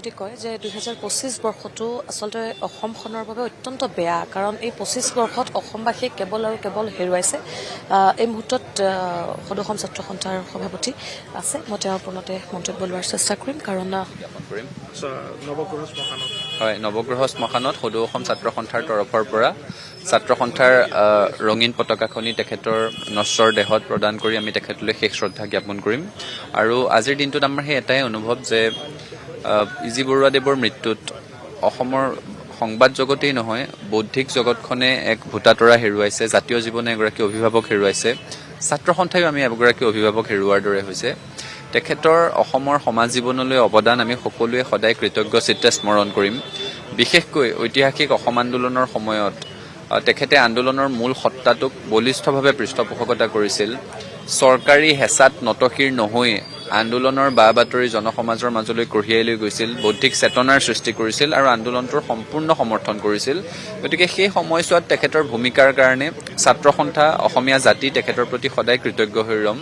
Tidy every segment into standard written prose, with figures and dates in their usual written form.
মুখ্যমন্ত্ৰী কয় যে 2025 বৰ্ষটো আচলতে অসমখনৰ বাবে অত্যন্ত বেয়া, কাৰণ এই 25 বৰ্ষত অসমবাসীয়ে কেৱল আৰু কেৱল হেৰুৱাইছে। এই মুহূৰ্তত সদৌ অসম ছাত্ৰ সন্থাৰ সভাপতি আছে, মই তেওঁৰ ওপৰতে মন্তব্য লোৱাৰ চেষ্টা কৰিম। কাৰণ নৱগ্ৰহ শ্মশানত সদৌ অসম ছাত্ৰ সন্থাৰ তৰফৰ পৰা ছাত্ৰ সন্থাৰ ৰঙীন পতাকাখনি তেখেতৰ নশ্বৰ দেহত প্ৰদান কৰি আমি তেখেতলৈ শেষ শ্ৰদ্ধা জ্ঞাপন কৰিম। আৰু আজিৰ দিনটোত আমাৰ সেই এটাই অনুভৱ যে ইজি বৰুৱাদেৱৰ মৃত্যুত অসমৰ সংবাদ জগতেই নহয়, বৌদ্ধিক জগতখনে এক ভোটাতৰা হেৰুৱাইছে, জাতীয় জীৱনে এগৰাকী অভিভাৱক হেৰুৱাইছে, ছাত্ৰ সন্থাইও আমি এগৰাকী অভিভাৱক হেৰুওৱাৰ দৰে হৈছে। তেখেতৰ অসমৰ সমাজ জীৱনলৈ অৱদান আমি সকলোৱে সদায় কৃতজ্ঞ চিত্তে স্মৰণ কৰিম। বিশেষকৈ ঐতিহাসিক অসম আন্দোলনৰ সময়ত তেখেতে আন্দোলনৰ মূল সত্তাটোক বলিষ্ঠভাৱে পৃষ্ঠপোষকতা কৰিছিল। চৰকাৰী হেঁচাত নতশিৰ নহৈ আন্দোলনৰ বা বাতৰি জনসমাজৰ মাজলৈ কঢ়িয়াই লৈ গৈছিল, বৌদ্ধিক চেতনাৰ সৃষ্টি কৰিছিল আৰু আন্দোলনটোৰ সম্পূৰ্ণ সমৰ্থন কৰিছিল। গতিকে সেই সময়ছোৱাত তেখেতৰ ভূমিকাৰ কাৰণে ছাত্ৰ সন্থা, অসমীয়া জাতি তেখেতৰ প্ৰতি সদায় কৃতজ্ঞ হৈ ৰম।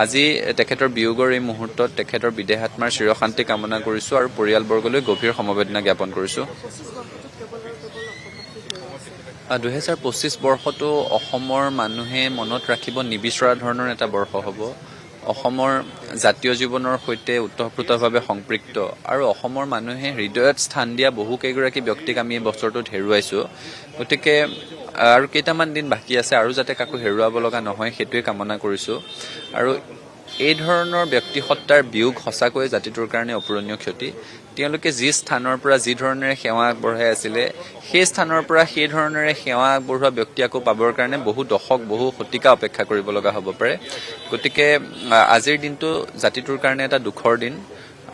আজি তেখেতৰ বিয়োগৰ এই মুহূৰ্তত তেখেতৰ বিদেহাত্মাৰ চিৰশান্তি কামনা কৰিছোঁ আৰু পৰিয়ালবৰ্গলৈ গভীৰ সমবেদনা জ্ঞাপন কৰিছোঁ। 2025 বৰ্ষটো অসমৰ মানুহে মনত ৰাখিব নিবিচৰা ধৰণৰ এটা বৰ্ষ হ'ব। অসমৰ জাতীয় জীৱনৰ সৈতে ওতঃপ্ৰোতভাৱে সম্পৃক্ত আৰু অসমৰ মানুহে হৃদয়ত স্থান দিয়া বহুকেইগৰাকী ব্যক্তিক আমি এই বছৰটোত হেৰুৱাইছোঁ। গতিকে আৰু কেইটামান দিন বাকী আছে, আৰু যাতে কাকো হেৰুৱাব লগা নহয় সেইটোৱে কামনা কৰিছোঁ। আৰু এই ধৰণৰ ব্যক্তিসত্তাৰ বিয়োগ সঁচাকৈয়ে জাতিটোৰ কাৰণে অপূৰণীয় ক্ষতি। তেওঁলোকে যি স্থানৰ পৰা যি ধৰণেৰে সেৱা আগবঢ়াই আছিলে, সেই স্থানৰ পৰা সেই ধৰণেৰে সেৱা আগবঢ়োৱা ব্যক্তি আকৌ পাবৰ কাৰণে বহু দশক, বহু শতিকা অপেক্ষা কৰিব লগা হ'ব পাৰে। গতিকে আজিৰ দিনটো জাতিটোৰ কাৰণে এটা দুখৰ দিন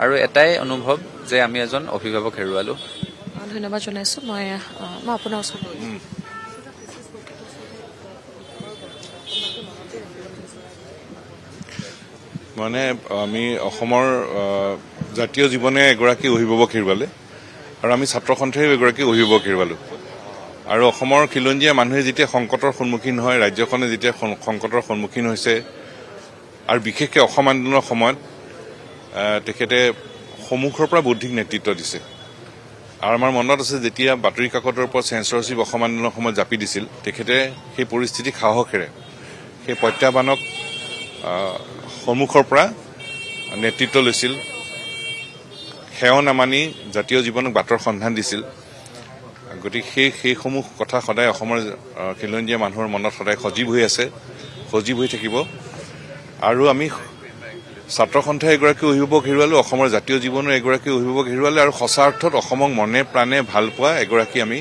আৰু এটাই অনুভৱ যে আমি এজন অভিভাৱক হেৰুৱালোঁ। ধন্যবাদ জনাইছোঁ। মই আপোনাৰ ওচৰত মানে আমি অসমৰ জাতীয় জীৱনে এগৰাকী অভিভাৱক হেৰুৱালে আৰু আমি ছাত্ৰ সন্থাইও এগৰাকী অভিভাৱক হেৰুৱালোঁ। আৰু অসমৰ খিলঞ্জীয়া মানুহে যেতিয়া সংকটৰ সন্মুখীন হয়, ৰাজ্যখনে যেতিয়া সংকটৰ সন্মুখীন হৈছে আৰু বিশেষকৈ অসম আন্দোলনৰ সময়ত তেখেতে সন্মুখৰ পৰা বৌদ্ধিক নেতৃত্ব দিছে। আৰু আমাৰ মনত আছে যেতিয়া বাতৰি কাকতৰ ওপৰত চেঞ্চৰশ্বিপ অসম আন্দোলনৰ সময়ত জাপি দিছিল, তেখেতে সেই পৰিস্থিতিক সাহসেৰে সেই প্ৰত্যাহ্বানক সন্মুখৰ পৰা নেতৃত্ব লৈছিল, সেৱ নামানি জাতীয় জীৱনক বাটৰ সন্ধান দিছিল। গতিকে সেইসমূহ কথা সদায় অসমৰ খিলঞ্জীয়া মানুহৰ মনত সদায় সজীৱ হৈ আছে, সজীৱ হৈ থাকিব। আৰু আমি ছাত্ৰ সন্থাই এগৰাকী অভিভাৱক হেৰুৱালোঁ, অসমৰ জাতীয় জীৱনৰ এগৰাকী অভিভাৱক হেৰুৱালে আৰু সঁচা অৰ্থত অসমক মনে প্ৰাণে ভাল পোৱা এগৰাকী আমি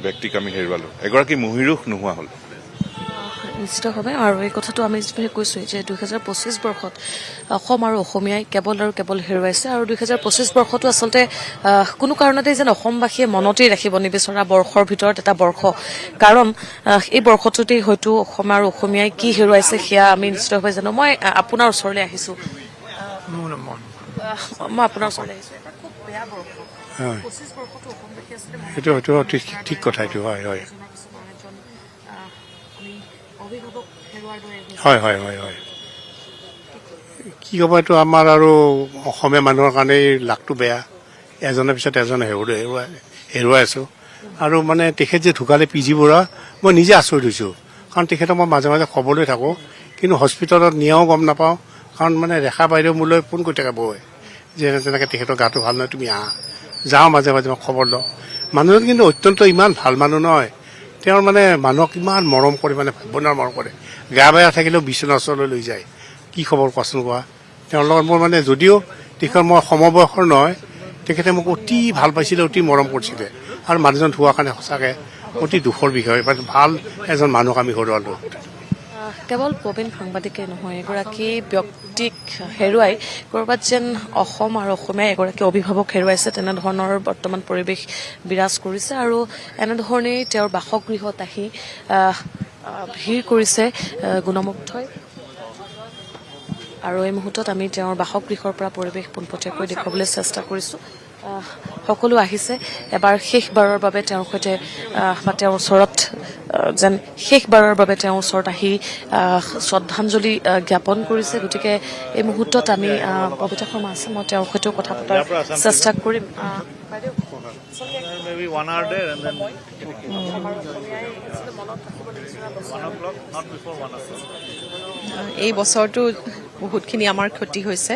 ব্যক্তিক আমি হেৰুৱালোঁ। এগৰাকী মহিৰুষ নোহোৱা হ'ল। নিশ্চিতভাৱে। আৰু এই কথাটো আমি যিভাৱে কৈছোঁ যে 2025 বৰ্ষত অসম আৰু অসমীয়াই কেৱল আৰু কেৱল হেৰুৱাইছে। আৰু 2025 বৰ্ষটো আচলতে কোনো কাৰণতে যেন অসমবাসীয়ে মনতেই ৰাখিব নিবিচৰা বৰ্ষৰ ভিতৰত এটা বৰ্ষ। কাৰণ এই বৰ্ষটোতেই হয়তো অসম আৰু অসমীয়াই কি হেৰুৱাইছে সেয়া আমি নিশ্চিতভাৱে জানো। মই আপোনাৰ ওচৰলৈ আহিছোঁ। খুব বেয়া বৰ্ষ 25 বৰ্ষটো অসমবাসী আচলতে ঠিক কথা এইটো। হয় হয় হয় হয় হয় হয় কি ক'ব, এইটো আমাৰ আৰু অসমীয়া মানুহৰ কাৰণে লাকটো বেয়া, এজনৰ পিছত এজন হেৰুৱাই আছোঁ। আৰু মানে তেখেত যে ঢুকালে পি জি বৰুৱা, মই নিজে আচৰিত হৈছোঁ। কাৰণ তেখেতক মই মাজে মাজে খবৰ লৈ থাকোঁ, কিন্তু হস্পিটেলত নিয়াও গম নাপাওঁ। কাৰণ মানে ৰেখা বাইদেউ মোলৈ ফোন কৰি থাকে বৌৱে যে তেনেকৈ তেখেতৰ গাটো ভাল নহয়, তুমি আহা। যাওঁ মাজে মাজে মই খবৰ লওঁ। মানুহজন কিন্তু অত্যন্ত ইমান ভাল মানুহ নহয়। তেওঁৰ মানে মানুহক ইমান মৰম কৰে, মানে ভাৱনাৰ মৰম কৰে। গা বেয়া থাকিলেও বিচনা ওচৰলৈ লৈ যায়, কি খবৰ কোৱাচোন কোৱা। তেওঁৰ লগত মোৰ মানে যদিও তেখেত মই সমবয়সৰ নহয়, তেখেতে মোক অতি ভাল পাইছিলে, অতি মৰম কৰিছিলে। আৰু মানুহজন হোৱাৰ কাৰণে সঁচাকৈ অতি দুখৰ বিষয়। ভাল এজন মানুহক আমি হেৰুৱালোঁ। কেৱল প্ৰবীণ সাংবাদিকে নহয়, এগৰাকী ব্যক্তিক হেৰুৱাই ক'ৰবাত যেন অসম আৰু অসমীয়াই এগৰাকী অভিভাৱক হেৰুৱাইছে তেনেধৰণৰ বৰ্তমান পৰিৱেশ বিৰাজ কৰিছে। আৰু এনেধৰণেই তেওঁৰ বাসগৃহত আহি ভিৰ কৰিছে গুণমুগ্ধই। আৰু এই মুহূৰ্তত আমি তেওঁৰ বাসগৃহৰ পৰা পৰিৱেশ পোনপটীয়াকৈ দেখুৱাবলৈ চেষ্টা কৰিছোঁ। সকলো আহিছে এবাৰ শেষবাৰৰ বাবে তেওঁৰ সৈতে বা তেওঁৰ ওচৰত যেন শেষবাৰৰ বাবে তেওঁৰ ওচৰত আহি শ্ৰদ্ধাঞ্জলি জ্ঞাপন কৰিছে। গতিকে এই মুহূৰ্তত আমি ববিতা শৰ্মা আছে, মই তেওঁৰ সৈতেও কথা পতাৰ চেষ্টা কৰিম। Maybe 1 hour there and then 1 o'clock, not before 1 o'clock. এই বছৰটো বহুতখিনি আমাৰ ক্ষতি হৈছে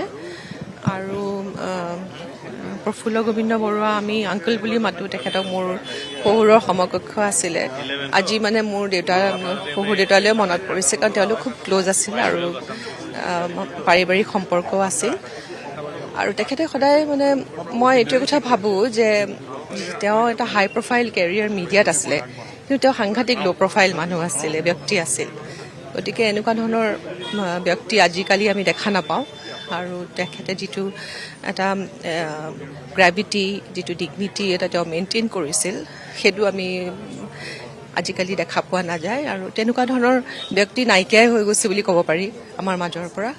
আৰু প্ৰফুল্ল গোবিন্দ বৰুৱা আমি আংকল বুলি মাতো। তেখেতক মোৰ শহুৰৰ সমকক্ষ আছিলে। আজি মানে মোৰ শহুৰ দেউতালৈও মনত পৰিছে, কাৰণ তেওঁলোক খুব ক্ল'জ আছিল আৰু পাৰিবাৰিক সম্পৰ্কও আছিল। আৰু তেখেতে সদায় মানে মই এইটোৱে কথা ভাবোঁ যে তেওঁ এটা হাই প্ৰফাইল কেৰিয়াৰ মিডিয়াত আছিলে, কিন্তু তেওঁ সাংঘাতিক ল' প্ৰফাইল মানুহ আছিলে, ব্যক্তি আছিল। গতিকে এনেকুৱা ধৰণৰ ব্যক্তি আজিকালি আমি দেখা নাপাওঁ। আৰু তেখেতে যিটো এটা গ্ৰেভিটি, যিটো ডিগনিটি এটা তেওঁ মেইনটেইন কৰিছিল, সেইটো আমি আজিকালি দেখা পোৱা নাযায়। আৰু তেনেকুৱা ধৰণৰ ব্যক্তি নাইকিয়াই হৈ গৈছে বুলি ক'ব পাৰি আমাৰ মাজৰ পৰা,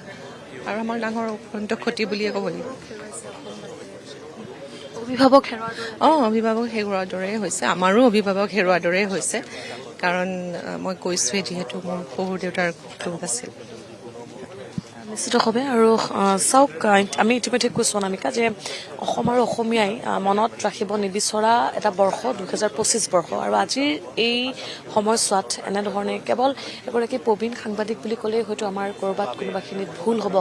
আৰু আমাৰ ডাঙৰ অত্যন্ত ক্ষতি বুলিয়ে ক'ব লাগিব। অভিভাৱক অভিভাৱক হেৰুৱাৰ দৰে হৈছে, আমাৰো অভিভাৱক হেৰুৱাৰ দৰে হৈছে, কাৰণ মই কৈছোঁৱে যিহেতু মোৰ শহুৰ দেউতাৰ ক্ল'জ আছিল। নিশ্চিতভাৱে। আৰু চাওক, আমি ইতিমধ্যে কৈছোঁ অনামিকা যে অসম আৰু অসমীয়াই মনত ৰাখিব নিবিচৰা এটা বৰ্ষ 2025 বৰ্ষ। আৰু আজিৰ এই সময়ছোৱাত এনেধৰণে কেৱল এগৰাকী প্ৰবীণ সাংবাদিক বুলি ক'লেই হয়তো আমাৰ ক'ৰবাত কোনোবাখিনিত ভুল হ'ব।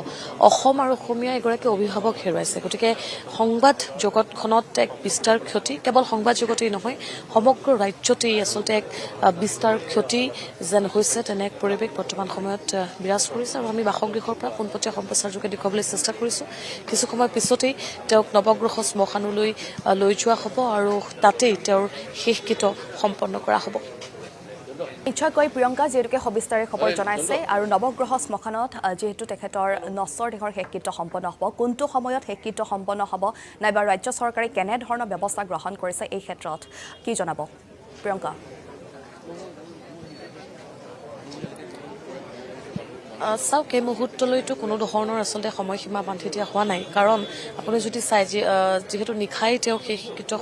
অসম আৰু অসমীয়া এগৰাকী অভিভাৱক হেৰুৱাইছে। গতিকে সংবাদ জগতখনত এক বিস্তাৰ ক্ষতি, কেৱল সংবাদ জগতেই নহয়, সমগ্ৰ ৰাজ্যতেই আচলতে এক বিস্তাৰ ক্ষতি যেন হৈছে, তেনে এক পৰিৱেশ বৰ্তমান সময়ত বিৰাজ কৰিছে। আৰু আমি বাসগৃহৰ পৰা পোনপটীয়া সম্প্ৰচাৰ যোগে দেখুৱাবলৈ চেষ্টা কৰিছোঁ। কিছু সময় পিছতেই তেওঁক নৱগ্ৰহ শ্মশানলৈ লৈ যোৱা হ'ব আৰু তাতেই তেওঁৰ শেষকৃত্য সম্পন্ন কৰা হ'ব। নিশ্চয়কৈ প্ৰিয়ংকা, যিহেতুকে সবিস্তাৰে খবৰ জনাইছে, আৰু নৱগ্ৰহ শ্মশানত যিহেতু তেখেতৰ নশ্বৰ দেহৰ শেষকৃত্য সম্পন্ন হ'ব, কোনটো সময়ত শেষকৃত্য সম্পন্ন হ'ব, নাইবা ৰাজ্য চৰকাৰে কেনেধৰণৰ ব্যৱস্থা গ্ৰহণ কৰিছে এই ক্ষেত্ৰত কি জনাব প্ৰিয়ংকা? চাওক, এই মুহূৰ্তলৈতো কোনো ধৰণৰ আচলতে সময়সীমা বান্ধি দিয়া হোৱা নাই। কাৰণ আপুনি যদি চাই যিহেতু নিশাই তেওঁ শেষকৃত্য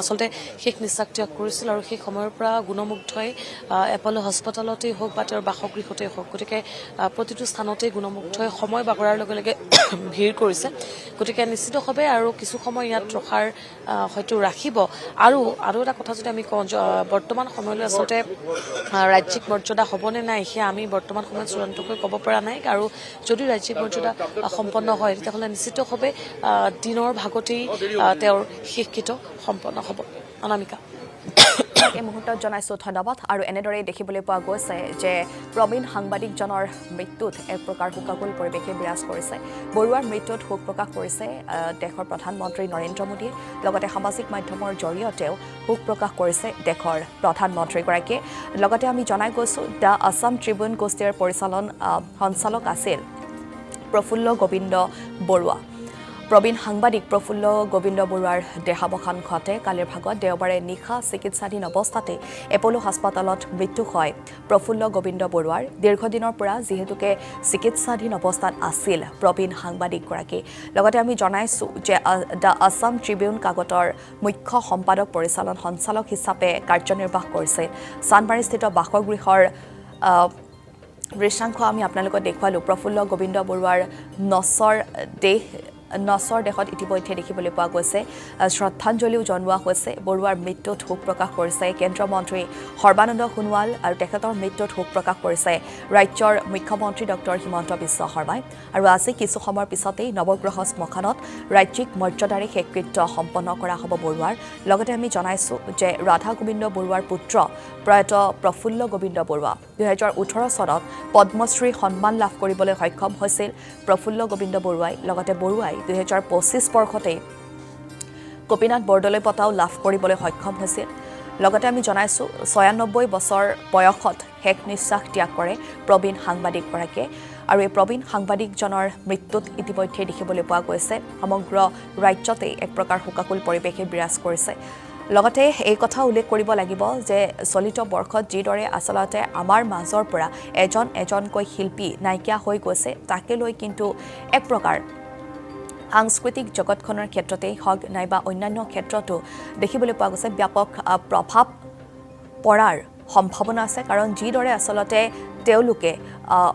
আচলতে শেষ নিশ্বাস ত্যাগ কৰিছিল, আৰু সেই সময়ৰ পৰা গুণমুগ্ধই এপ'ল' হস্পিটেলতেই হওক বা তেওঁৰ বাসগৃহতেই হওক, গতিকে প্ৰতিটো স্থানতেই গুণমুগ্ধই সময় বাগৰাৰ লগে লগে ভিৰ কৰিছে। গতিকে নিশ্চিতভাৱে আৰু কিছু সময় ইয়াত ৰখাৰ হয়তো ৰাখিব। আৰু এটা কথা যদি আমি কওঁ, বৰ্তমান সময়লৈ আচলতে ৰাজ্যিক মৰ্যাদা হ'বনে নাই, সেয়া আমি বৰ্তমান সময়ত চূড়ান্তকৈ ক'ব পৰা নাই। আৰু যদি ৰাজ্যিক মৰ্যাদা সম্পন্ন হয়, তেতিয়াহ'লে নিশ্চিতভাৱে দিনৰ ভাগতেই তেওঁৰ শেষকৃত্য সম্পন্ন হ'ব। অনামিকা, এই মুহূৰ্তত জনাইছোঁ ধন্যবাদ। আৰু এনেদৰেই দেখিবলৈ পোৱা গৈছে যে প্ৰবীণ সাংবাদিকজনৰ মৃত্যুত এক প্ৰকাৰ শোকাকুল পৰিৱেশে বিৰাজ কৰিছে। বৰুৱাৰ মৃত্যুত শোক প্ৰকাশ কৰিছে দেশৰ প্ৰধানমন্ত্ৰী নৰেন্দ্ৰ মোদীয়ে, লগতে সামাজিক মাধ্যমৰ জৰিয়তেও শোক প্ৰকাশ কৰিছে দেশৰ প্ৰধানমন্ত্ৰীগৰাকীয়ে। লগতে আমি জনাই গৈছোঁ, দ্য আছাম ট্ৰিবিউন গোষ্ঠীৰ সঞ্চালক আছিল প্ৰফুল্ল গোবিন্দ বৰুৱা। প্ৰবীণ সাংবাদিক প্ৰফুল্ল গোবিন্দ বৰুৱাৰ দেহাৱসান ঘটে কালিৰ ভাগত দেওবাৰে নিশা চিকিৎসাধীন অৱস্থাতে এপ'ল' হাস্পতালত মৃত্যু হয় প্ৰফুল্ল গোবিন্দ বৰুৱাৰ। দীৰ্ঘদিনৰ পৰা যিহেতুকে চিকিৎসাধীন অৱস্থাত আছিল প্ৰবীণ সাংবাদিকগৰাকী। লগতে আমি জনাইছোঁ যে দ্য আছাম ট্ৰিবিউন কাকতৰ মুখ্য সম্পাদক পৰিচালন সঞ্চালক হিচাপে কাৰ্যনিৰ্বাহ কৰিছিল। চানমাৰীস্থিত বাসগৃহৰ দৃশ্যাংশ আমি আপোনালোকক দেখুৱালোঁ। প্ৰফুল্ল গোবিন্দ বৰুৱাৰ নশ্বৰ দেহত ইতিমধ্যে দেখিবলৈ পোৱা গৈছে শ্ৰদ্ধাঞ্জলিও জনোৱা হৈছে। বৰুৱাৰ মৃত্যুত শোক প্ৰকাশ কৰিছে কেন্দ্ৰীয় মন্ত্ৰী সৰ্বানন্দ সোণোৱাল, আৰু তেখেতৰ মৃত্যুত শোক প্ৰকাশ কৰিছে ৰাজ্যৰ মুখ্যমন্ত্ৰী ডক্টৰ হিমন্ত বিশ্ব শৰ্মাই। আৰু আজি কিছু সময়ৰ পিছতেই নৱগ্ৰহ শ্মশানত ৰাজ্যিক মৰ্যাদাৰে শেষকৃত্য সম্পন্ন কৰা হ'ব বৰুৱাৰ। লগতে আমি জনাইছোঁ যে ৰাধা গোবিন্দ বৰুৱাৰ পুত্ৰ প্ৰয়াত প্ৰফুল্ল গোবিন্দ বৰুৱা 2018 চনত পদ্মশ্ৰী সন্মান লাভ কৰিবলৈ সক্ষম হৈছিল প্ৰফুল্ল গোবিন্দ বৰুৱাই। লগতে বৰুৱাই 2025 বৰ্ষতেই গোপীনাথ বৰদলৈ বঁটাও লাভ কৰিবলৈ সক্ষম হৈছিল। লগতে আমি জনাইছোঁ 96 বছৰ বয়সত শেষ নিশ্বাস ত্যাগ কৰে প্ৰবীণ সাংবাদিকগৰাকীয়ে। আৰু এই প্ৰবীণ সাংবাদিকজনৰ মৃত্যুত ইতিমধ্যে দেখিবলৈ পোৱা গৈছে সমগ্ৰ ৰাজ্যতেই এক প্ৰকাৰ শোকাকুল পৰিৱেশে বিৰাজ কৰিছে। লগতে এই কথা উল্লেখ কৰিব লাগিব যে চলিত বৰ্ষত যিদৰে আচলতে আমাৰ মাজৰ পৰা এজনকৈ শিল্পী নাইকিয়া হৈ গৈছে, তাকে লৈ কিন্তু এক প্ৰকাৰ সাংস্কৃতিক জগতখনৰ ক্ষেত্ৰতেই হওক নাইবা অন্যান্য ক্ষেত্ৰতো দেখিবলৈ পোৱা গৈছে ব্যাপক প্ৰভাৱ পৰাৰ সম্ভাৱনা আছে কাৰণ যিদৰে আচলতে তেওঁলোকে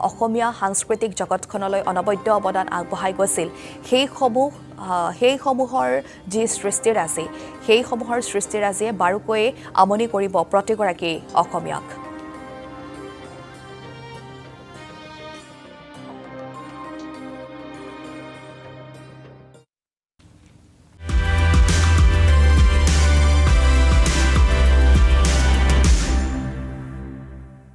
অসমীয়া সাংস্কৃতিক জগতখনলৈ অনবদ্য অৱদান আগবঢ়াই গৈছিল সেইসমূহৰ যি সৃষ্টিৰাজি সেইসমূহৰ সৃষ্টিৰাজিয়ে বাৰুকৈয়ে আমনি কৰিব প্ৰতিগৰাকী অসমীয়াক